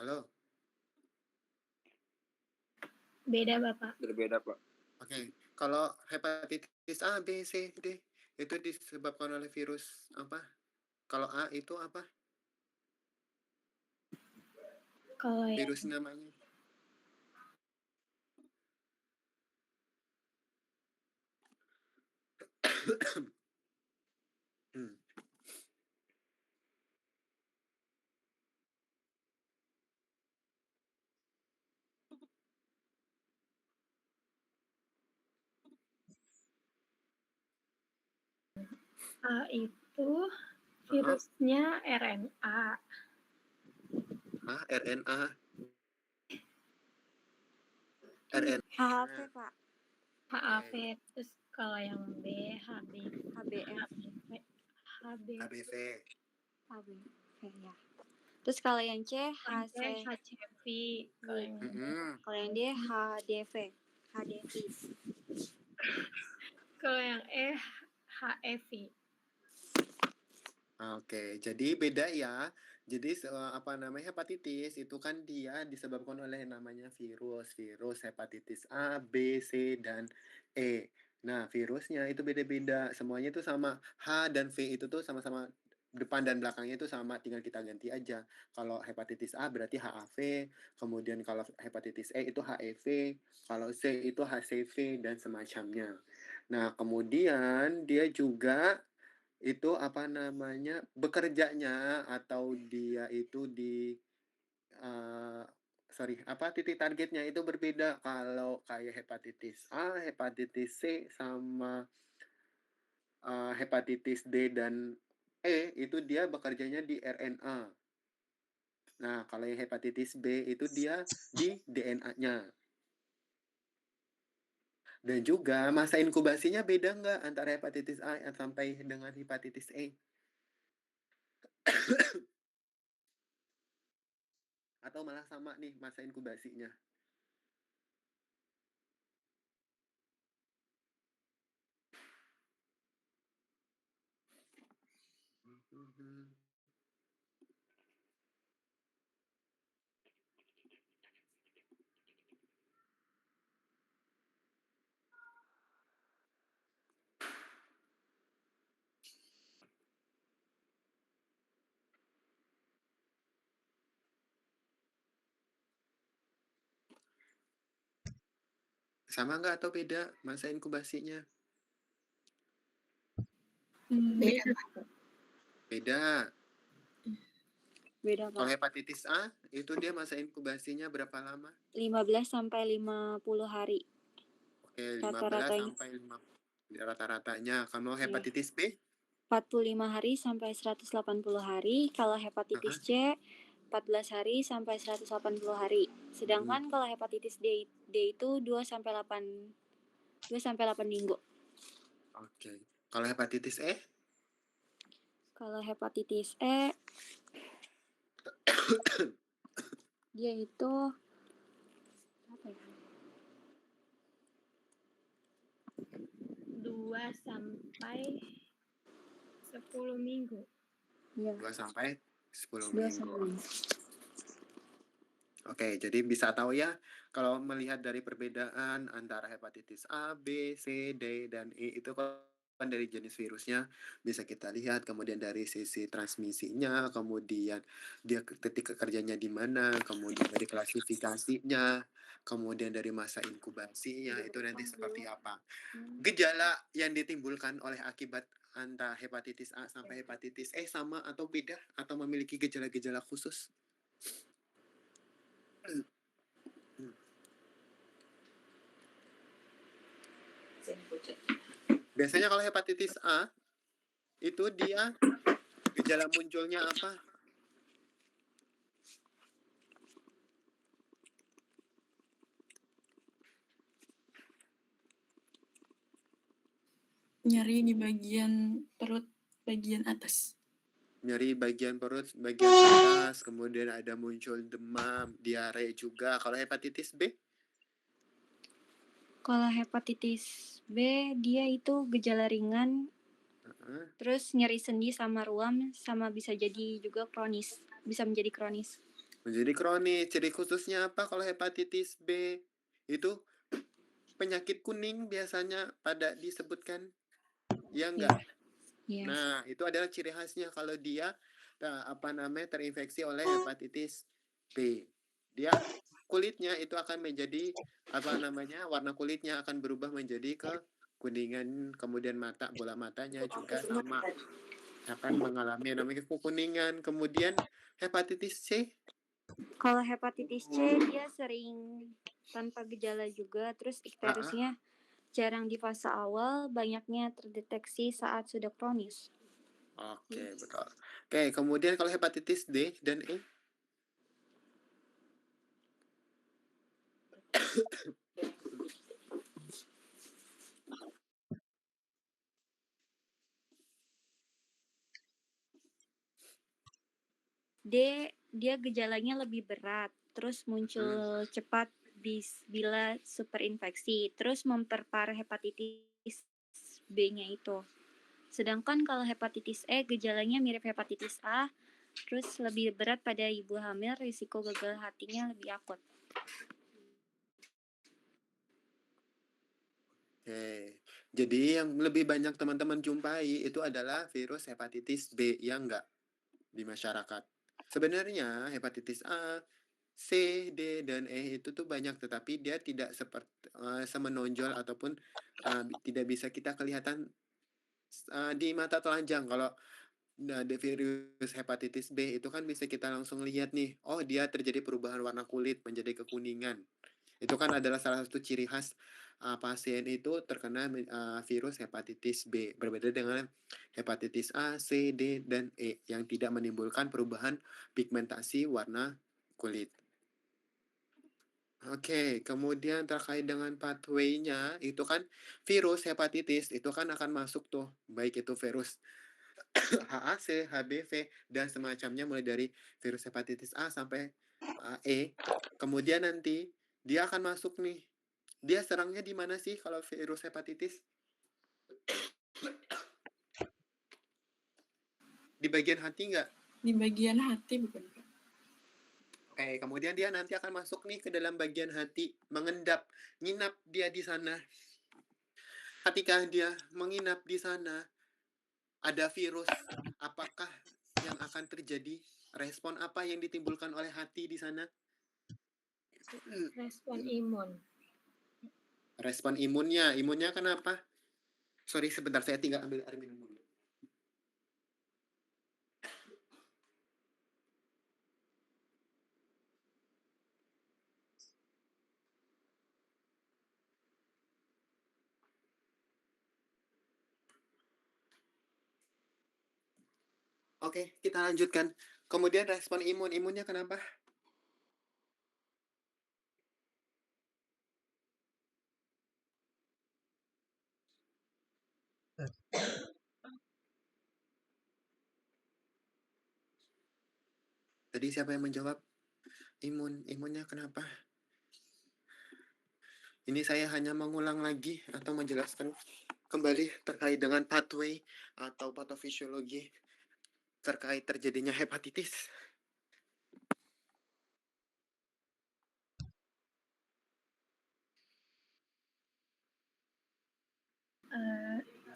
Halo? Beda, Bapak. Berbeda, Pak. Oke. Kalau hepatitis A, B, C, D itu disebabkan oleh virus apa? Kalau A itu apa? Kalau yang Virus namanya. Hmm. A itu virusnya RNA. Hah? RNA? RNA. HAV, Pak. HAV. Terus kalau yang B, HBF. HBV. HBV, ya. Terus kalau yang C, HC. HCV. Kalau yang D, HDV. HDV. Kalau yang E, HEV. Oke, jadi beda ya. Jadi apa namanya hepatitis itu kan dia disebabkan oleh namanya virus hepatitis A, B, C dan E. Nah, virusnya itu beda-beda. Semuanya itu sama. H dan V itu tuh sama-sama depan dan belakangnya itu sama, tinggal kita ganti aja. Kalau hepatitis A berarti HAV, kemudian kalau hepatitis E itu HEV, kalau C itu HCV dan semacamnya. Nah, kemudian dia juga itu apa namanya bekerjanya atau dia itu di titik targetnya itu berbeda. Kalau kayak hepatitis A, hepatitis C sama hepatitis D dan E itu dia bekerjanya di RNA. Nah, kalau yang hepatitis B itu dia di DNA-nya. Dan juga masa inkubasinya beda nggak antara hepatitis A sampai dengan hepatitis E? Atau malah sama nih masa inkubasinya? Sama nggak atau beda masa inkubasinya? Beda. Beda. Beda, Kalau Pak. hepatitis A, itu dia masa inkubasinya berapa lama? 15 sampai 50 hari. Oke, 15 sampai 50 rata-ratanya. Kalau hepatitis B? 45 hari sampai 180 hari. Kalau hepatitis C, 14 hari sampai 180 hari. Sedangkan kalau hepatitis D itu 2 sampai 8 minggu. Oke. Kalau hepatitis E? Kalau hepatitis E dia itu apa ya? 2 sampai 10 minggu. Iya. 2 sampai 10 2 minggu. sampai. Oke, jadi bisa tahu ya, kalau melihat dari perbedaan antara hepatitis A, B, C, D, dan E itu kan dari jenis virusnya bisa kita lihat, kemudian dari sisi transmisinya, kemudian dia titik kerjanya di mana, kemudian dari klasifikasinya, kemudian dari masa inkubasinya, itu nanti seperti apa. Gejala yang ditimbulkan oleh akibat antara hepatitis A sampai hepatitis E sama atau beda, atau memiliki gejala-gejala khusus? Biasanya kalau hepatitis A itu dia gejala munculnya apa? Nyeri di bagian perut bagian atas. Nyeri bagian perut bagian atas, kemudian ada muncul demam, diare juga. Kalau hepatitis B? Kalau hepatitis B dia itu gejala ringan. Terus nyeri sendi sama ruam, sama bisa jadi juga kronis. Bisa menjadi kronis. menjadi kronis. Ciri khususnya apa kalau hepatitis B? Itu penyakit kuning biasanya pada disebutkan. Ya enggak? Yes. Nah, itu adalah ciri khasnya kalau dia terinfeksi oleh hepatitis B. Dia kulitnya itu akan menjadi warna kulitnya akan berubah menjadi kekuningan, kemudian bola matanya juga sama akan mengalami yang namanya kekuningan. Kemudian hepatitis C. Kalau hepatitis C dia sering tanpa gejala juga, terus ikterusnya jarang di fase awal, banyaknya terdeteksi saat sudah kronis. Oke, betul. Oke, kemudian kalau hepatitis D dan E. Dia gejalanya lebih berat, terus muncul cepat bila superinfeksi, terus memperparah hepatitis B-nya itu. Sedangkan kalau hepatitis E gejalanya mirip hepatitis A, terus lebih berat pada ibu hamil, risiko gagal hatinya lebih akut. Oke. Jadi yang lebih banyak teman-teman jumpai itu adalah virus hepatitis B, ya enggak, di masyarakat. Sebenarnya hepatitis A, C, D, dan E itu tuh banyak, tetapi dia tidak semenonjol ataupun tidak bisa kita kelihatan di mata telanjang. Kalau di virus hepatitis B itu kan bisa kita langsung lihat nih, oh dia terjadi perubahan warna kulit menjadi kekuningan. Itu kan adalah salah satu ciri khas pasien itu terkena virus hepatitis B. Berbeda dengan hepatitis A, C, D, dan E yang tidak menimbulkan perubahan pigmentasi warna kulit. Oke, kemudian terkait dengan pathway-nya, itu kan virus hepatitis itu kan akan masuk tuh, baik itu virus HAC, HBV, dan semacamnya mulai dari virus hepatitis A sampai E. Kemudian nanti dia akan masuk nih. Dia serangnya di mana sih kalau virus hepatitis? Di bagian hati nggak? Di bagian hati bukan? Oke, kemudian dia nanti akan masuk nih ke dalam bagian hati, mengendap, nginap dia di sana. Ketika dia menginap di sana, ada virus. Apakah yang akan terjadi? Respon apa yang ditimbulkan oleh hati di sana? Respon imun. Respon imunnya. Imunnya kenapa? Sorry, sebentar, saya tinggal ambil air minum dulu. Oke, kita lanjutkan. Kemudian respon imun. Imunnya kenapa? Tadi siapa yang menjawab? Imunnya kenapa? Ini saya hanya mengulang lagi atau menjelaskan kembali terkait dengan pathway atau patofisiologi terkait terjadinya hepatitis.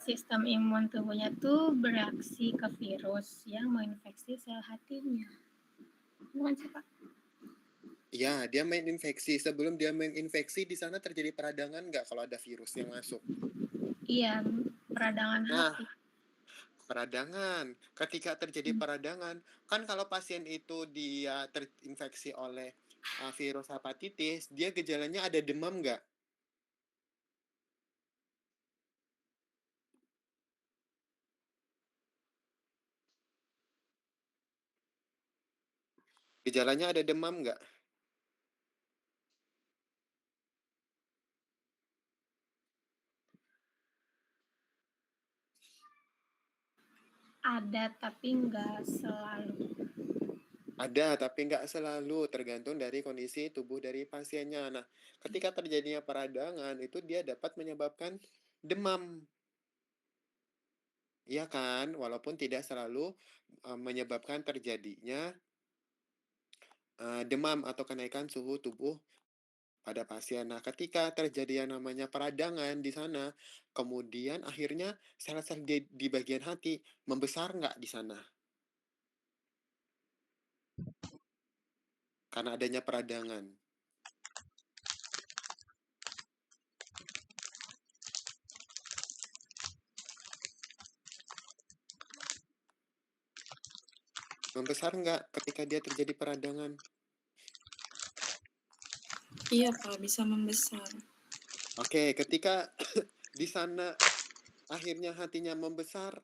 Sistem imun tubuhnya tuh bereaksi ke virus yang menginfeksi sel hatinya. Bukan sih, Pak? Ya, dia menginfeksi. Sebelum dia menginfeksi, di sana terjadi peradangan nggak kalau ada virus yang masuk? Iya, peradangan hati. Peradangan. Ketika terjadi peradangan, kan kalau pasien itu dia terinfeksi oleh virus hepatitis, dia gejalanya ada demam nggak? Gejalanya ada demam nggak? Ada, tapi nggak selalu. Ada, tapi nggak selalu, tergantung dari kondisi tubuh dari pasiennya. Nah, ketika terjadinya peradangan, itu dia dapat menyebabkan demam. Iya kan? Walaupun tidak selalu menyebabkan terjadinya demam atau kenaikan suhu tubuh pada pasien. Nah, ketika terjadi yang namanya peradangan di sana, kemudian akhirnya sel-sel di bagian hati membesar nggak di sana? Karena adanya peradangan. Membesar nggak ketika dia terjadi peradangan? Iya, Kak, bisa membesar. Oke, ketika di sana akhirnya hatinya membesar,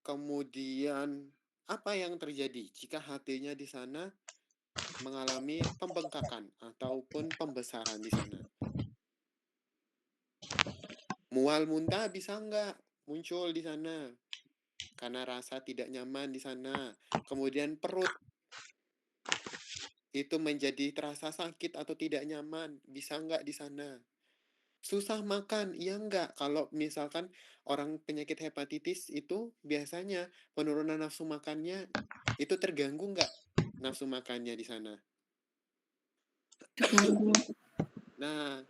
kemudian apa yang terjadi jika hatinya di sana mengalami pembengkakan ataupun pembesaran di sana? Mual muntah bisa nggak muncul di sana? Karena rasa tidak nyaman di sana. Kemudian perut itu menjadi terasa sakit atau tidak nyaman, bisa nggak di sana? Susah makan, iya nggak? Kalau misalkan orang penyakit hepatitis itu biasanya penurunan nafsu makannya itu terganggu nggak nafsu makannya di sana? Terganggu. Nah,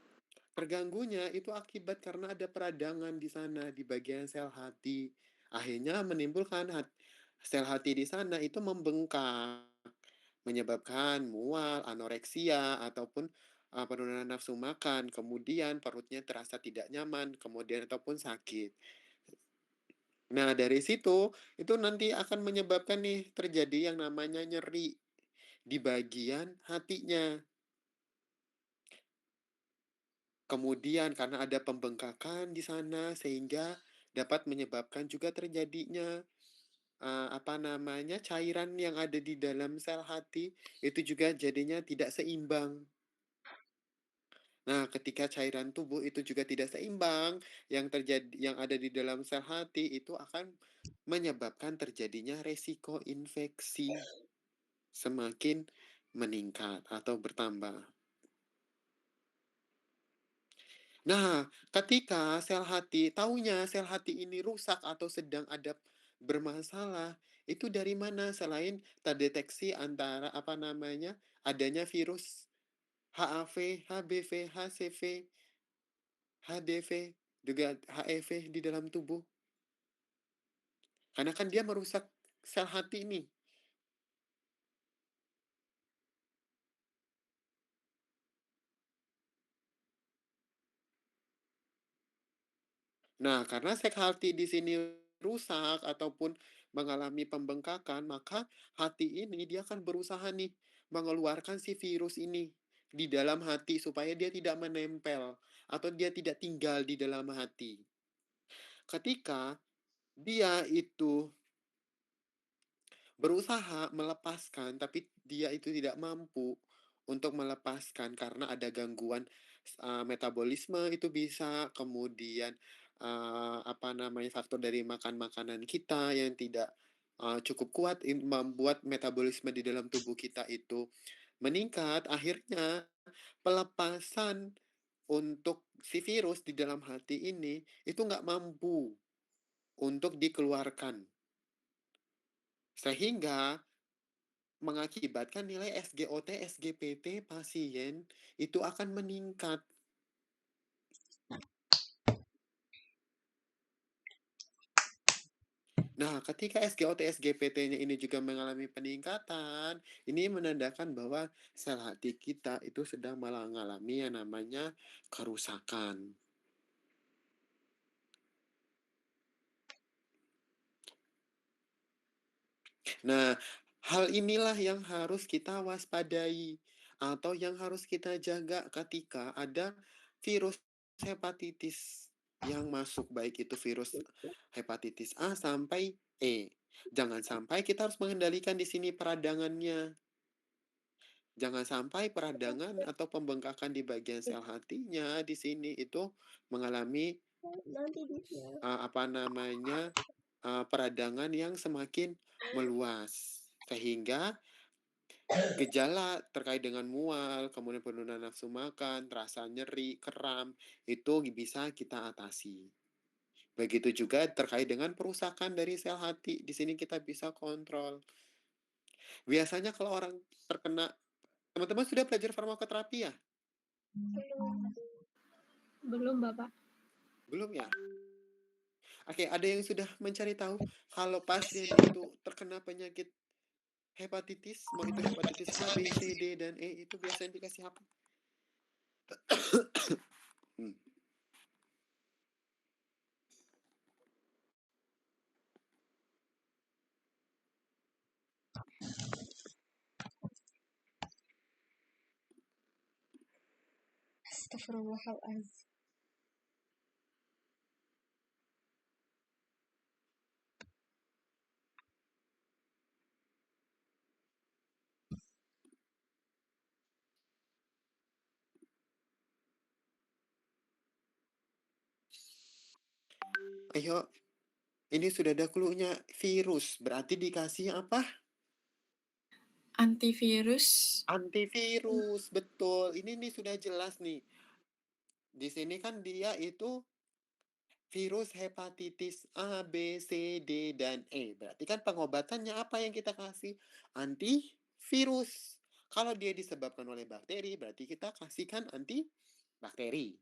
terganggunya itu akibat karena ada peradangan di sana di bagian sel hati. Akhirnya menimbulkan sel hati di sana itu membengkak, menyebabkan mual, anoreksia, ataupun penurunan nafsu makan. Kemudian perutnya terasa tidak nyaman, kemudian ataupun sakit. Nah, dari situ itu nanti akan menyebabkan nih terjadi yang namanya nyeri di bagian hatinya. Kemudian karena ada pembengkakan di sana sehingga dapat menyebabkan juga terjadinya apa namanya cairan yang ada di dalam sel hati itu juga jadinya tidak seimbang. Nah, ketika cairan tubuh itu juga tidak seimbang, yang ada di dalam sel hati itu akan menyebabkan terjadinya resiko infeksi semakin meningkat atau bertambah. Nah, ketika sel hati, taunya sel hati ini rusak atau sedang ada bermasalah, itu dari mana selain terdeteksi antara apa namanya adanya virus HAV, HBV, HCV, HDV, juga HIV di dalam tubuh. Karena kan dia merusak sel hati ini. Nah, karena sel hati di sini rusak ataupun mengalami pembengkakan, maka hati ini dia akan berusaha nih mengeluarkan si virus ini di dalam hati supaya dia tidak menempel atau dia tidak tinggal di dalam hati. Ketika dia itu berusaha melepaskan, tapi dia itu tidak mampu untuk melepaskan karena ada gangguan metabolisme itu bisa, kemudian apa namanya faktor dari makan makanan kita yang tidak cukup kuat membuat metabolisme di dalam tubuh kita itu meningkat. Akhirnya pelepasan untuk si virus di dalam hati ini itu nggak mampu untuk dikeluarkan. Sehingga mengakibatkan nilai SGOT, SGPT pasien itu akan meningkat. Nah, ketika SGOT, SGPT-nya ini juga mengalami peningkatan, ini menandakan bahwa sel hati kita itu sedang mengalami yang namanya kerusakan. Nah, hal inilah yang harus kita waspadai atau yang harus kita jaga ketika ada virus hepatitis yang masuk, baik itu virus hepatitis A sampai E. Jangan sampai kita harus mengendalikan di sini peradangannya. Jangan sampai peradangan atau pembengkakan di bagian sel hatinya di sini itu mengalami apa namanya peradangan yang semakin meluas sehingga gejala terkait dengan mual, kemudian penurunan nafsu makan, rasa nyeri, kram, itu bisa kita atasi. Begitu juga terkait dengan perusakan dari sel hati, di sini kita bisa kontrol. Biasanya kalau orang terkena Teman-teman sudah belajar farmakoterapi ya? Belum, Bapak. Belum ya? Oke, ada yang sudah mencari tahu kalau pasien itu terkena penyakit hepatitis, mau itu hepatitis A, B, C, D, dan E, itu biasanya dikasih apa? Hmm. Astagfirullahaladzim. Ayo, ini sudah ada clue-nya, virus. Berarti dikasih apa? Antivirus. Antivirus, betul. Ini nih sudah jelas nih. Di sini kan dia itu virus hepatitis A, B, C, D, dan E. Berarti kan pengobatannya apa yang kita kasih? Antivirus. Kalau dia disebabkan oleh bakteri, berarti kita kasihkan antibakteri.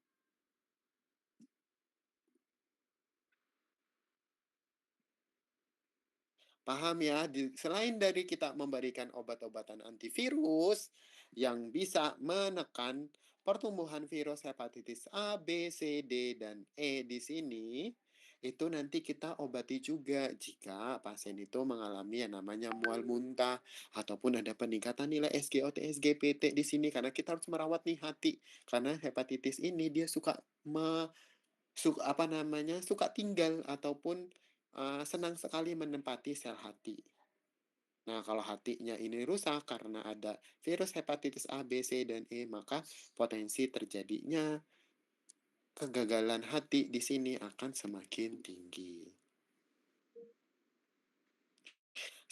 Paham ya? Selain dari kita memberikan obat-obatan antivirus yang bisa menekan pertumbuhan virus hepatitis A, B, C, D, dan E di sini, itu nanti kita obati juga jika pasien itu mengalami yang namanya mual muntah ataupun ada peningkatan nilai SGOT, SGPT di sini karena kita harus merawat nih hati karena hepatitis ini dia suka suka tinggal ataupun senang sekali menempati sel hati. Nah, kalau hatinya ini rusak karena ada virus hepatitis A, B, C, dan E, maka potensi terjadinya kegagalan hati di sini akan semakin tinggi.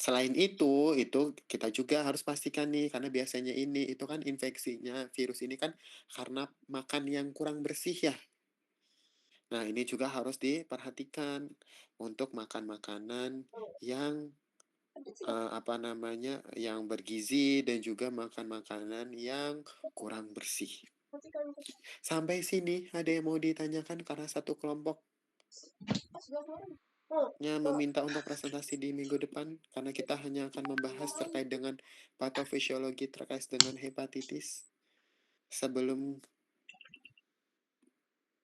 Selain itu kita juga harus pastikan nih, karena biasanya ini itu kan infeksinya virus ini kan karena makan yang kurang bersih ya. Nah, ini juga harus diperhatikan untuk makan makanan yang yang bergizi dan juga makan makanan yang kurang bersih. Sampai sini ada yang mau ditanyakan karena satu kelompoknya meminta untuk presentasi di minggu depan karena kita hanya akan membahas terkait dengan patofisiologi terkait dengan hepatitis. Sebelum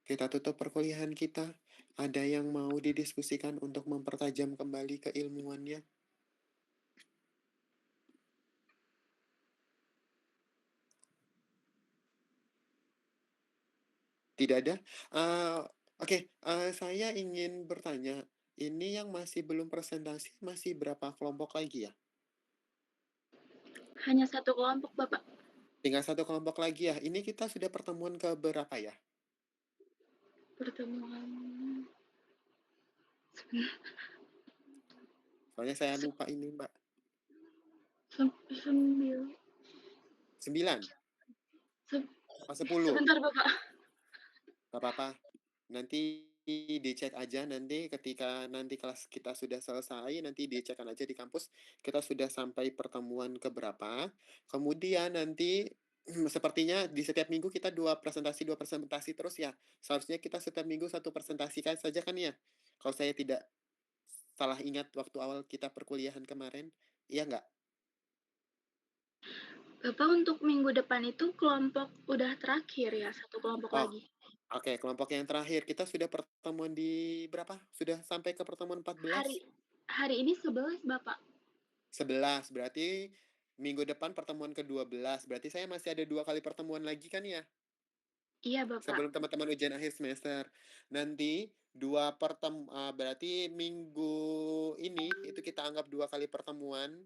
kita tutup perkuliahan kita, ada yang mau didiskusikan untuk mempertajam kembali keilmuannya? Tidak ada? Oke, saya ingin bertanya, ini yang masih belum presentasi masih berapa kelompok lagi ya? Hanya satu kelompok, Bapak. Tinggal satu kelompok lagi ya. Ini kita sudah pertemuan ke berapa ya? Pertemuan Soalnya saya lupa ini, Mbak. 9. 9? Oh, 10? Sebentar, Bapak. Gak apa-apa. Nanti dicek aja nanti ketika nanti kelas kita sudah selesai, nanti dicekkan aja di kampus kita sudah sampai pertemuan ke berapa. Kemudian nanti sepertinya di setiap minggu kita dua presentasi terus ya. Seharusnya kita setiap minggu satu presentasikan saja kan ya. Kalau saya tidak salah ingat waktu awal kita perkuliahan kemarin, iya nggak? Bapak untuk minggu depan itu kelompok udah terakhir ya, satu kelompok Oh, lagi. oke, kelompok yang terakhir kita sudah pertemuan di berapa? Sudah sampai ke pertemuan 14? Hari ini 11, Bapak. 11, berarti minggu depan pertemuan ke-12. Berarti saya masih ada 2 kali pertemuan lagi kan ya? Iya, Bapak. Sebelum teman-teman ujian akhir semester. Nanti berarti minggu ini itu kita anggap 2 kali pertemuan.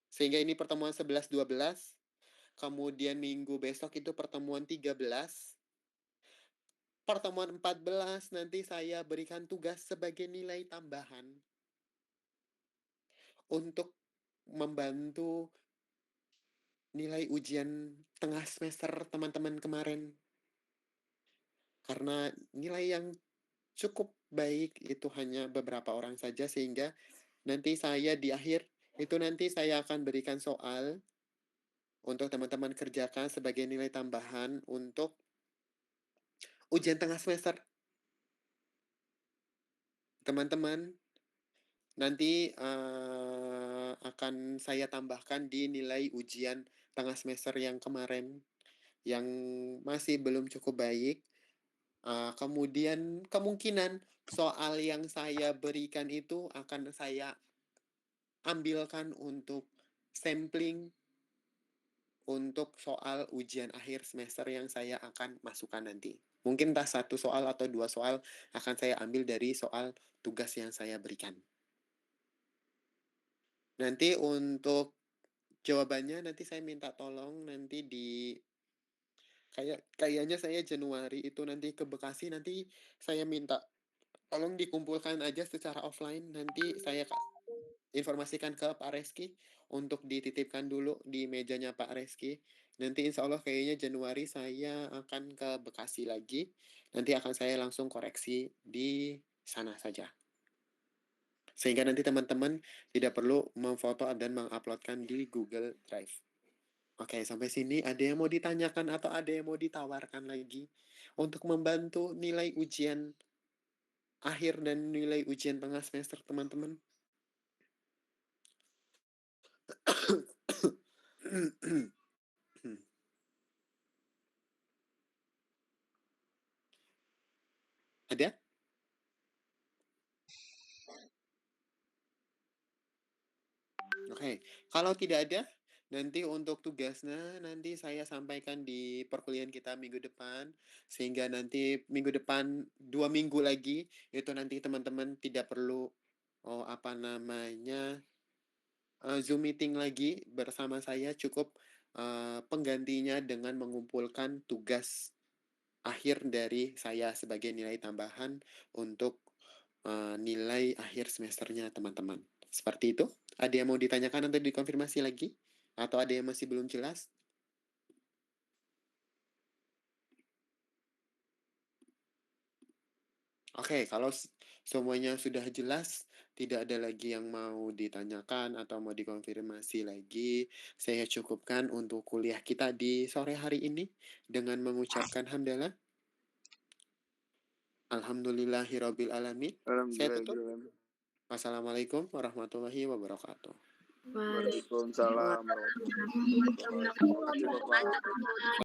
Sehingga ini pertemuan 11, 12. Kemudian minggu besok itu pertemuan 13. Pertemuan 14 nanti saya berikan tugas sebagai nilai tambahan untuk membantu nilai ujian tengah semester teman-teman kemarin. Karena nilai yang cukup baik itu hanya beberapa orang saja sehingga nanti saya di akhir itu nanti saya akan berikan soal untuk teman-teman kerjakan sebagai nilai tambahan untuk ujian tengah semester. Teman-teman, nanti akan saya tambahkan di nilai ujian tengah semester yang kemarin, yang masih belum cukup baik. Kemudian kemungkinan soal yang saya berikan itu akan saya ambilkan untuk sampling untuk soal ujian akhir semester yang saya akan masukkan nanti. Mungkin entah 1 soal atau 2 soal akan saya ambil dari soal tugas yang saya berikan. Nanti untuk jawabannya nanti saya minta tolong nanti kayaknya saya Januari itu nanti ke Bekasi, nanti saya minta tolong dikumpulkan aja secara offline, nanti saya informasikan ke Pak Reski untuk dititipkan dulu di mejanya Pak Reski. Nanti insya Allah kayaknya Januari saya akan ke Bekasi lagi. Nanti akan saya langsung koreksi di sana saja. Sehingga nanti teman-teman tidak perlu memfoto dan menguploadkan di Google Drive. Oke, sampai sini ada yang mau ditanyakan atau ada yang mau ditawarkan lagi untuk membantu nilai ujian akhir dan nilai ujian tengah semester teman-teman? Ada? Oke, kalau tidak ada, nanti untuk tugasnya nanti saya sampaikan di perkuliahan kita minggu depan, sehingga nanti minggu depan 2 minggu lagi itu nanti teman-teman tidak perlu Zoom meeting lagi bersama saya, cukup penggantinya dengan mengumpulkan tugas akhir dari saya sebagai nilai tambahan untuk nilai akhir semesternya teman-teman. Seperti itu. Ada yang mau ditanyakan atau dikonfirmasi lagi? Atau ada yang masih belum jelas? Oke, kalau semuanya sudah jelas, tidak ada lagi yang mau ditanyakan atau mau dikonfirmasi lagi, saya cukupkan untuk kuliah kita di sore hari ini dengan mengucapkan hamdalah. Alhamdulillahirabbil alamin. Saya tutup. Alhamdulillah. Wassalamualaikum warahmatullahi wabarakatuh. Waalaikumsalam warahmatullahi wabarakatuh. Terima kasih Bapak.